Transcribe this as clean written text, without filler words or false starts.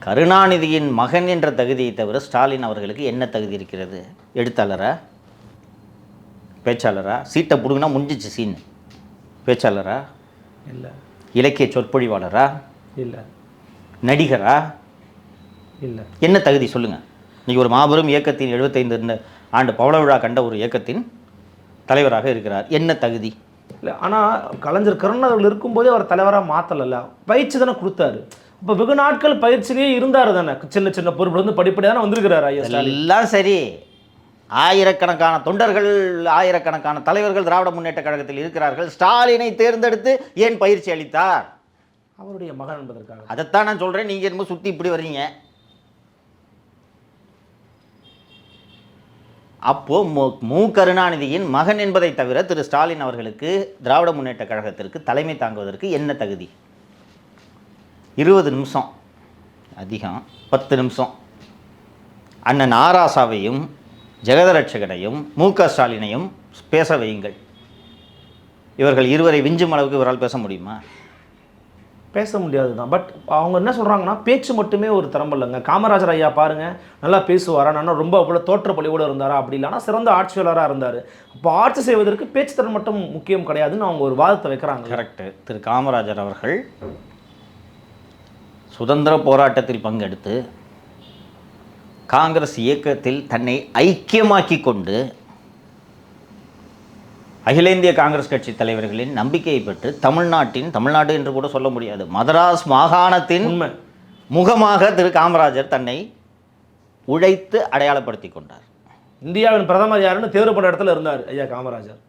கருணாநிதியின் மகன் என்ற தகுதியை தவிர ஸ்டாலின் அவர்களுக்கு என்ன தகுதி இருக்கிறது? எழுத்தாளரா, பேச்சாளரா? சீட்டை பிடுங்கினா முடிஞ்சிச்சு சீன். பேச்சாளரா இல்லை. இலக்கிய சொற்பொழிவாளரா இல்லை. நடிகரா இல்லை. என்ன தகுதி சொல்லுங்கள். இன்றைக்கி ஒரு மாபெரும் இயக்கத்தின் 75 ஆண்டு பவள விழா கண்ட ஒரு இயக்கத்தின் தலைவராக இருக்கிறார். என்ன தகுதி? இல்லை. ஆனால் கலைஞர் கருணாநிதி இருக்கும்போதே அவர் தலைவராக மாற்றலைல்ல, பயிற்சி தானே கொடுத்தாரு. இப்போ வெகு நாட்கள் பயிற்சியிலேயே இருந்தார் தானே, சின்ன சின்ன பொறுப்பு வந்து படிப்படியாக தானே வந்திருக்கிறார் ஐயா ஸ்டாலின். எல்லாம் சரி, ஆயிரக்கணக்கான தொண்டர்கள், ஆயிரக்கணக்கான தலைவர்கள் திராவிட முன்னேற்ற கழகத்தில் இருக்கிறார்கள். ஸ்டாலினை தேர்ந்தெடுத்து ஏன் பயிற்சி அளித்தார்? அவருடைய மகன் என்பதற்காக. அதைத்தான் நான் சொல்கிறேன். நீங்கள் என்னமோ சுற்றி இப்படி வர்றீங்க. அப்போது மு கருணாநிதியின் மகன் என்பதை தவிர திரு ஸ்டாலின் அவர்களுக்கு திராவிட முன்னேற்ற கழகத்திற்கு தலைமை தாங்குவதற்கு என்ன தகுதி? 20 நிமிஷம் அதிகம், 10 நிமிஷம் அண்ணன் ஆராசாவையும் ஜெகதரட்சகனையும் மு.க.ஸ்டாலினையும் பேச வையுங்கள். இவர்கள் இருவரை விஞ்சும் அளவுக்கு இவரால் பேச முடியுமா? பேச முடியாது தான். பட் அவங்க என்ன சொல்கிறாங்கன்னா, பேச்சு மட்டுமே ஒரு திறமை இல்லைங்க. காமராஜர் ஐயா பாருங்கள், நல்லா பேசுவாரா, நல்லா ரொம்ப அவ்வளோ தோற்றப்பொழிவோடு இருந்தாரா? அப்படி இல்லைனா சிறந்த ஆட்சியாளராக இருந்தார். அப்போ ஆட்சி செய்வதற்கு பேச்சு திறன் மட்டும் முக்கியம் கிடையாதுன்னு அவங்க ஒரு வாதத்தை வைக்கிறாங்க. கரெக்டு. திரு காமராஜர் அவர்கள் சுதந்திர போராட்டத்தில் பங்கெடுத்து காங்கிரஸ் இயக்கத்தில் தன்னை ஐக்கியமாக்கி கொண்டு அகில இந்திய காங்கிரஸ் கட்சி தலைவர்களின் நம்பிக்கையை பெற்று தமிழ்நாடு என்று கூட சொல்ல முடியாது, மதராஸ் மாகாணத்தின் முகமாக திரு காமராஜர் தன்னை உழைத்து அடையாளப்படுத்தி கொண்டார். இந்தியாவின் பிரதமர் யாருன்னு தேர்வு பண்ண இடத்துல இருந்தார் ஐயா காமராஜர்.